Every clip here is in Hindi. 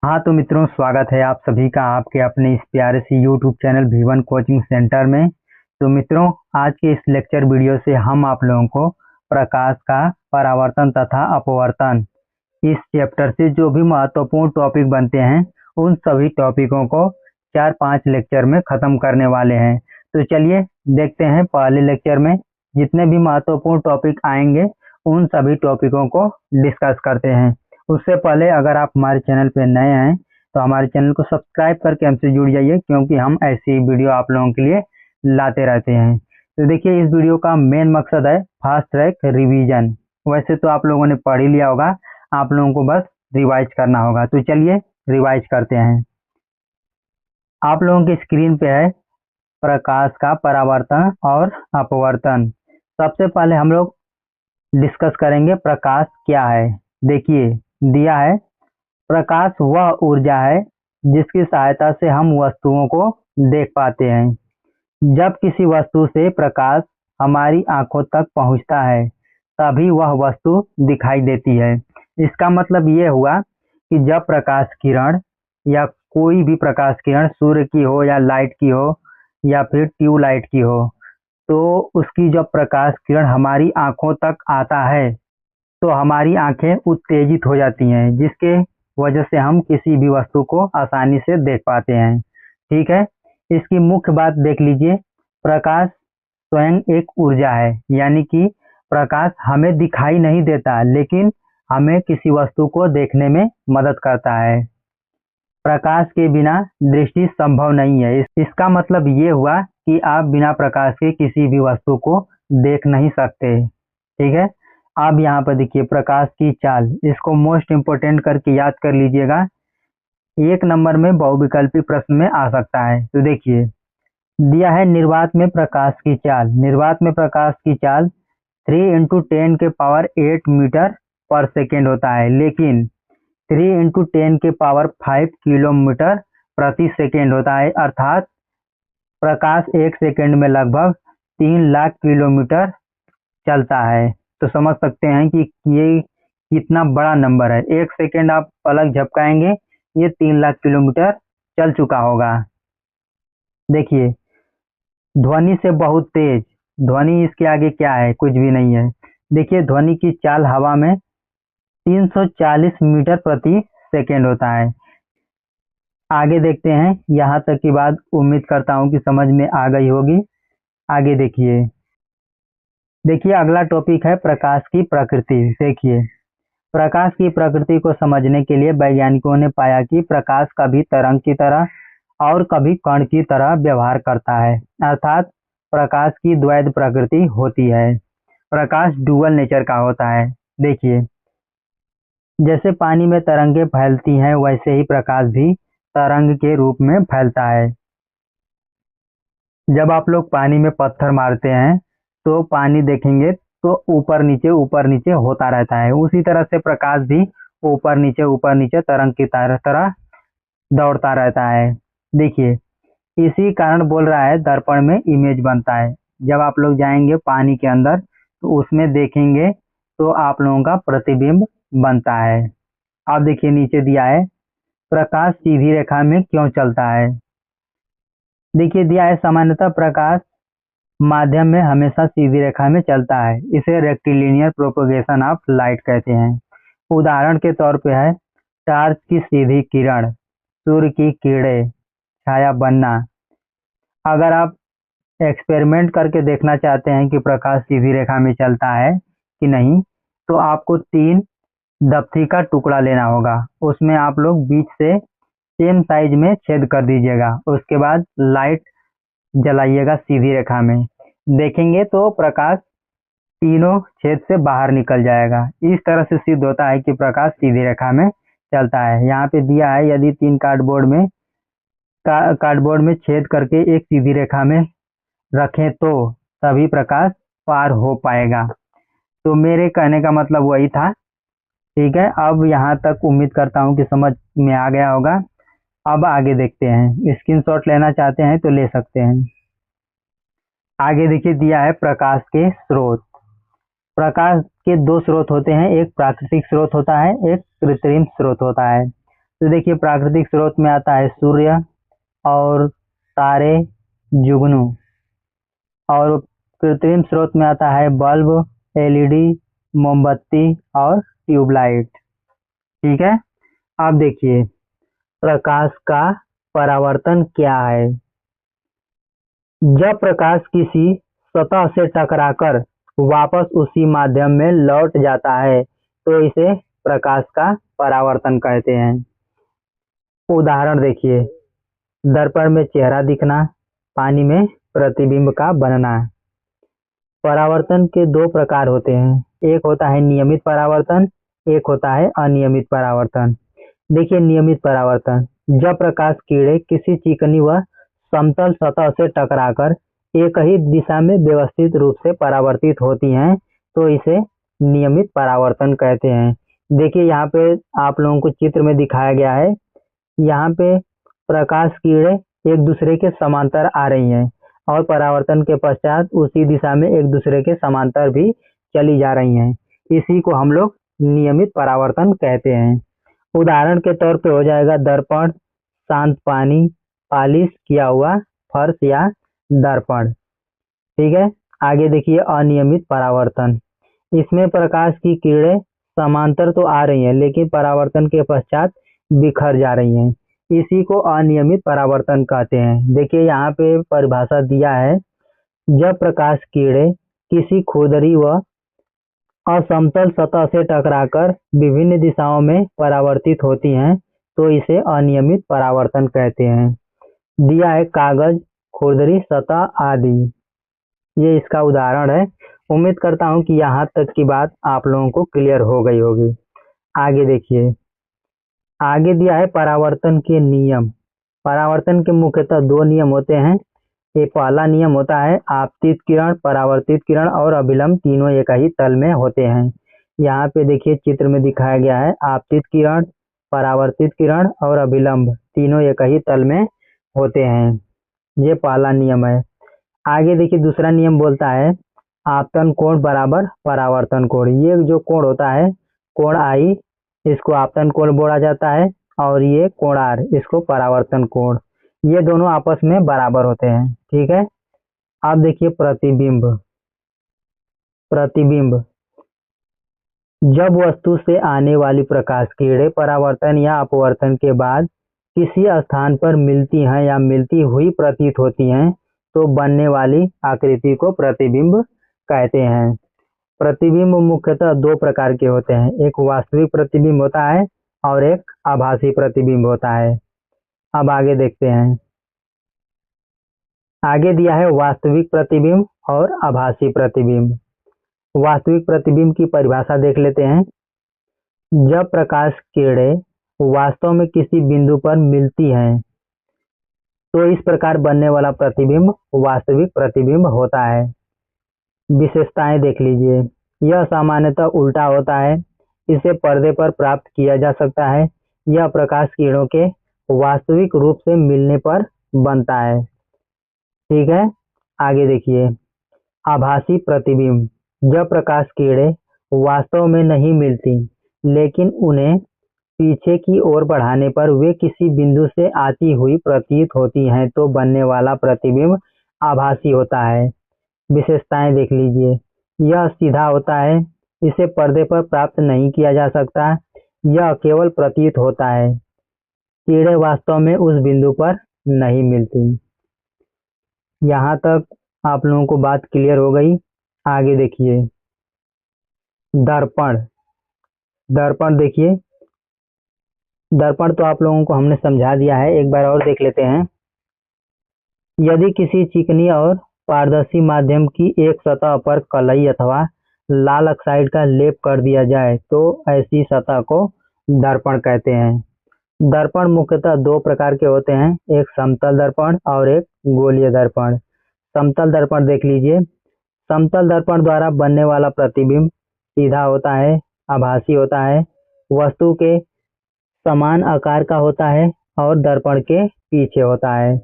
हाँ तो मित्रों, स्वागत है आप सभी का आपके अपने इस प्यारे से YouTube channel V1 coaching centre में। तो मित्रों, आज के इस लेक्चर वीडियो से हम आप लोगों को प्रकाश का परावर्तन तथा अपवर्तन इस चैप्टर से जो भी महत्वपूर्ण टॉपिक बनते हैं उन सभी टॉपिकों को 4-5 लेक्चर में ख़त्म करने वाले हैं। तो चलिए देखते हैं, पहले लेक्चर में जितने भी महत्वपूर्ण टॉपिक आएंगे उन सभी टॉपिकों को डिस्कस करते हैं। उससे पहले अगर आप हमारे चैनल पे नए हैं तो हमारे चैनल को सब्सक्राइब करके हमसे जुड़ जाइए, क्योंकि हम ऐसी वीडियो आप लोगों के लिए लाते रहते हैं। तो देखिए, इस वीडियो का मेन मकसद है फास्ट ट्रैक रिवीजन। वैसे तो आप लोगों ने पढ़ ही लिया होगा, आप लोगों को बस रिवाइज करना होगा। तो चलिए रिवाइज करते हैं। आप लोगों की स्क्रीन पे है प्रकाश का परावर्तन और अपवर्तन। सबसे पहले हम लोग डिस्कस करेंगे प्रकाश क्या है। देखिए दिया है, प्रकाश वह ऊर्जा है जिसकी सहायता से हम वस्तुओं को देख पाते हैं। जब किसी वस्तु से प्रकाश हमारी आंखों तक पहुंचता है तभी वह वस्तु दिखाई देती है। इसका मतलब ये हुआ कि जब प्रकाश किरण या कोई भी प्रकाश किरण सूर्य की हो या लाइट की हो या फिर ट्यूबलाइट की हो, तो उसकी जब प्रकाश किरण हमारी आंखों तक आता है तो हमारी आंखें उत्तेजित हो जाती हैं, जिसके वजह से हम किसी भी वस्तु को आसानी से देख पाते हैं। ठीक है, इसकी मुख्य बात देख लीजिए। प्रकाश स्वयं एक ऊर्जा है, यानी कि प्रकाश हमें दिखाई नहीं देता लेकिन हमें किसी वस्तु को देखने में मदद करता है। प्रकाश के बिना दृष्टि संभव नहीं है। इसका मतलब ये हुआ कि आप बिना प्रकाश के किसी भी वस्तु को देख नहीं सकते। ठीक है, अब यहाँ पर देखिए प्रकाश की चाल, इसको मोस्ट इम्पोर्टेंट करके याद कर लीजिएगा। 1 नंबर में बहुविकल्पी प्रश्न में आ सकता है। तो देखिए दिया है निर्वात में प्रकाश की चाल। निर्वात में प्रकाश की चाल 3 × 10 के पावर 8 मीटर पर सेकेंड होता है, लेकिन 3 × 10 के पावर 5 किलोमीटर प्रति सेकेंड होता है। अर्थात प्रकाश 1 सेकेंड में लगभग 3 लाख किलोमीटर चलता है। तो समझ सकते हैं कि ये कितना बड़ा नंबर है। 1 सेकेंड आप पलक झपकाएंगे, ये 3 लाख किलोमीटर चल चुका होगा। देखिए ध्वनि से बहुत तेज, ध्वनि इसके आगे क्या है, कुछ भी नहीं है। देखिए ध्वनि की चाल हवा में 340 मीटर प्रति सेकेंड होता है। आगे देखते हैं, यहाँ तक की बात उम्मीद करता हूँ कि समझ में आ गई होगी। आगे देखिए अगला टॉपिक है प्रकाश की प्रकृति। देखिए प्रकाश की प्रकृति को समझने के लिए वैज्ञानिकों ने पाया कि प्रकाश कभी तरंग की तरह और कभी कण की तरह व्यवहार करता है। अर्थात प्रकाश की द्वैध प्रकृति होती है। प्रकाश डुअल नेचर का होता है। देखिए जैसे पानी में तरंगें फैलती हैं, वैसे ही प्रकाश भी तरंग के रूप में फैलता है। जब आप लोग पानी में पत्थर मारते हैं तो पानी देखेंगे तो ऊपर नीचे होता रहता है। उसी तरह से प्रकाश भी ऊपर नीचे तरंग की तरह दौड़ता रहता है। देखिए इसी कारण बोल रहा है दर्पण में इमेज बनता है। जब आप लोग जाएंगे पानी के अंदर तो उसमें देखेंगे तो आप लोगों का प्रतिबिंब बनता है। अब देखिए नीचे दिया है प्रकाश सीधी रेखा में क्यों चलता है। देखिए दिया है सामान्यतः प्रकाश माध्यम में हमेशा सीधी रेखा में चलता है। इसे रेक्टिलिनियर प्रोपगेशन ऑफ लाइट कहते हैं। उदाहरण के तौर पे है टार्च की सीधी किरण, सूर्य की किरणें, छाया बनना। अगर आप एक्सपेरिमेंट करके देखना चाहते हैं कि प्रकाश सीधी रेखा में चलता है कि नहीं, तो आपको 3 दफ्ती का टुकड़ा लेना होगा। उसमें आप लोग बीच से सेम साइज में छेद कर दीजिएगा। उसके बाद लाइट जलाइएगा सीधी रेखा में, देखेंगे तो प्रकाश तीनों छेद से बाहर निकल जाएगा। इस तरह से सिद्ध होता है कि प्रकाश सीधी रेखा में चलता है। यहाँ पे दिया है यदि 3 कार्डबोर्ड में छेद करके एक सीधी रेखा में रखें तो तभी प्रकाश पार हो पाएगा। तो मेरे कहने का मतलब वही था। ठीक है, अब यहाँ तक उम्मीद करता हूँ कि समझ में आ गया होगा। अब आगे देखते हैं, स्क्रीनशॉट लेना चाहते हैं तो ले सकते हैं। आगे देखिए दिया है प्रकाश के स्रोत। प्रकाश के 2 स्रोत होते हैं, एक प्राकृतिक स्रोत होता है, एक कृत्रिम स्रोत होता है। तो देखिए प्राकृतिक स्रोत में आता है सूर्य और तारे, जुगनू। और कृत्रिम स्रोत में आता है बल्ब, एलईडी, मोमबत्ती और ट्यूबलाइट। ठीक है। अब देखिए प्रकाश का परावर्तन क्या है। जब प्रकाश किसी सतह से टकराकर वापस उसी माध्यम में लौट जाता है तो इसे प्रकाश का परावर्तन कहते हैं। उदाहरण देखिए, दर्पण में चेहरा दिखना, पानी में प्रतिबिंब का बनना। परावर्तन के दो प्रकार होते हैं, एक होता है नियमित परावर्तन, एक होता है अनियमित परावर्तन। देखिए नियमित परावर्तन, जब प्रकाश किरणें किसी चिकनी व समतल सतह से टकराकर एक ही दिशा में व्यवस्थित रूप से परावर्तित होती हैं तो इसे नियमित परावर्तन कहते हैं। देखिए यहाँ पे आप लोगों को चित्र में दिखाया गया है, यहाँ पे प्रकाश किरणें एक दूसरे के समांतर आ रही हैं और परावर्तन के पश्चात उसी दिशा में एक दूसरे के समांतर भी चली जा रही हैं। इसी को हम लोग नियमित परावर्तन कहते हैं। उदाहरण के तौर पे हो जाएगा दर्पण, शांत पानी, पॉलिश किया हुआ फर्श या दर्पण। ठीक है। आगे देखिए अनियमित परावर्तन, इसमें प्रकाश की किरणें समांतर तो आ रही हैं लेकिन परावर्तन के पश्चात बिखर जा रही हैं। इसी को अनियमित परावर्तन कहते हैं। देखिए यहाँ पे परिभाषा दिया है, जब प्रकाश किरणें किसी खुरदरी व असमतल सतह से टकराकर विभिन्न दिशाओं में परावर्तित होती हैं तो इसे अनियमित परावर्तन कहते हैं। दिया है कागज, खुरदरी, सतह आदि, ये इसका उदाहरण है। उम्मीद करता हूँ कि यहाँ तक की बात आप लोगों को क्लियर हो गई होगी। आगे देखिए, आगे दिया है परावर्तन के नियम। परावर्तन के मुख्यतः दो नियम होते हैं। ये पहला नियम होता है आपतित किरण, परावर्तित किरण और अभिलंब तीनों एक ही तल में होते हैं। यहाँ पे देखिए चित्र में दिखाया गया है, आपतित किरण, परावर्तित किरण और अभिलंब तीनों एक ही तल में होते हैं। ये पहला नियम है। आगे देखिए दूसरा नियम बोलता है आपतन कोण बराबर परावर्तन कोण। ये जो कोण होता है, कोण आई, इसको आपतन कोण बोला जाता है और ये कोण आर, इसको परावर्तन कोण। ये दोनों आपस में बराबर होते हैं। ठीक है। अब देखिए प्रतिबिंब। प्रतिबिंब, जब वस्तु से आने वाली प्रकाश किरणें परावर्तन या अपवर्तन के बाद किसी स्थान पर मिलती हैं या मिलती हुई प्रतीत होती हैं तो बनने वाली आकृति को प्रतिबिंब कहते हैं। प्रतिबिंब मुख्यतः दो प्रकार के होते हैं, एक वास्तविक प्रतिबिंब होता है और एक आभासी प्रतिबिंब होता है। अब आगे देखते हैं, आगे दिया है वास्तविक प्रतिबिंब और आभासी प्रतिबिंब। वास्तविक प्रतिबिंब की परिभाषा देख लेते हैं। जब प्रकाश किरणें वास्तव में किसी बिंदु पर मिलती हैं तो इस प्रकार बनने वाला प्रतिबिंब वास्तविक प्रतिबिंब होता है। विशेषताएं देख लीजिए, यह सामान्यतः उल्टा होता है, इसे पर्दे पर प्राप्त किया जा सकता है, यह प्रकाश किरणों के वास्तविक रूप से मिलने पर बनता है। ठीक है। आगे देखिए आभासी प्रतिबिंब, जब प्रकाश किरणें वास्तव में नहीं मिलती लेकिन उन्हें पीछे की ओर बढ़ाने पर वे किसी बिंदु से आती हुई प्रतीत होती हैं तो बनने वाला प्रतिबिंब आभासी होता है। विशेषताएं देख लीजिए, यह सीधा होता है, इसे पर्दे पर प्राप्त नहीं किया जा सकता, यह केवल प्रतीत होता है, किरणें वास्तव में उस बिंदु पर नहीं मिलती। यहाँ तक आप लोगों को बात क्लियर हो गई। आगे देखिए दर्पण। दर्पण देखिए, दर्पण तो आप लोगों को हमने समझा दिया है, एक बार और देख लेते हैं। यदि किसी चिकनी और पारदर्शी माध्यम की एक सतह पर कलई अथवा लाल ऑक्साइड का लेप कर दिया जाए तो ऐसी सतह को दर्पण कहते हैं। दर्पण मुख्यतः दो प्रकार के होते हैं, एक समतल दर्पण और एक गोलीय दर्पण। समतल दर्पण देख लीजिए, समतल दर्पण द्वारा बनने वाला प्रतिबिंब सीधा होता है, आभासी होता है, वस्तु के समान आकार का होता है और दर्पण के पीछे होता है।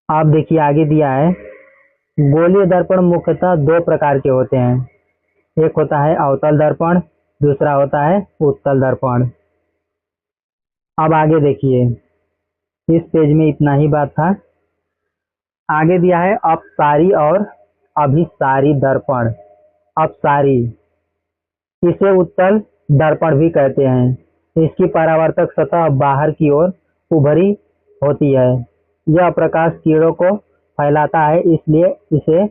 आप देखिए आगे दिया है, गोलीय दर्पण मुख्यतः दो प्रकार के होते हैं, एक होता है अवतल दर्पण, दूसरा होता है उत्तल दर्पण। अब आगे देखिए, इस पेज में इतना ही बात था। आगे दिया है अपसारी और अभिसारी दर्पण। अपसारी, इसे उत्तल दर्पण भी कहते हैं। इसकी परावर्तक सतह बाहर की ओर उभरी होती है। यह प्रकाश किरणों को फैलाता है, इसलिए इसे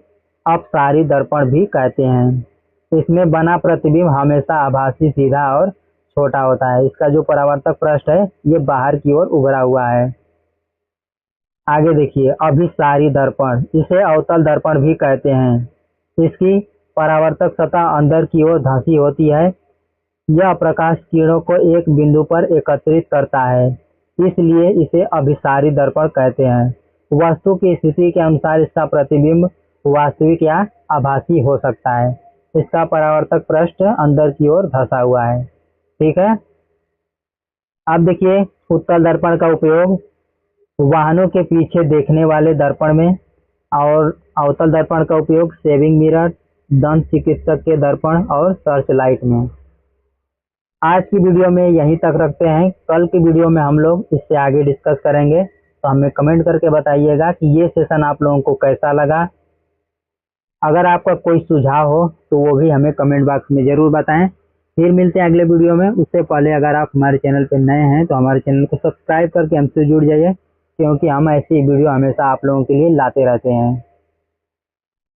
अपसारी दर्पण भी कहते हैं। इसमें बना प्रतिबिंब हमेशा आभासी, सीधा और छोटा होता है। इसका जो परावर्तक पृष्ठ है ये बाहर की ओर उभरा हुआ है। आगे देखिए, अभिसारी दर्पण, इसे अवतल दर्पण भी कहते हैं। इसकी परावर्तक सतह अंदर की ओर धंसी होती है। यह प्रकाश किरणों को एक बिंदु पर एकत्रित करता है, इसलिए इसे अभिसारी दर्पण कहते हैं। वस्तु की स्थिति के अनुसार इसका प्रतिबिंब वास्तविक या आभासी हो सकता है। इसका परावर्तक पृष्ठ अंदर की ओर धंसा हुआ है। ठीक है। अब देखिए, उत्तल दर्पण का उपयोग वाहनों के पीछे देखने वाले दर्पण में, और अवतल दर्पण का उपयोग शेविंग मिरर, दंत चिकित्सक के दर्पण और सर्च लाइट में। आज की वीडियो में यहीं तक रखते हैं। कल की वीडियो में हम लोग इससे आगे डिस्कस करेंगे। तो हमें कमेंट करके बताइएगा कि ये सेशन आप लोगों को कैसा लगा। अगर आपका कोई सुझाव हो तो वो भी हमें कमेंट बॉक्स में ज़रूर बताएं। फिर मिलते हैं अगले वीडियो में। उससे पहले अगर आप हमारे चैनल पर नए हैं तो हमारे चैनल को सब्सक्राइब करके हमसे जुड़ जाइए, क्योंकि हम ऐसी वीडियो हमेशा आप लोगों के लिए लाते रहते हैं।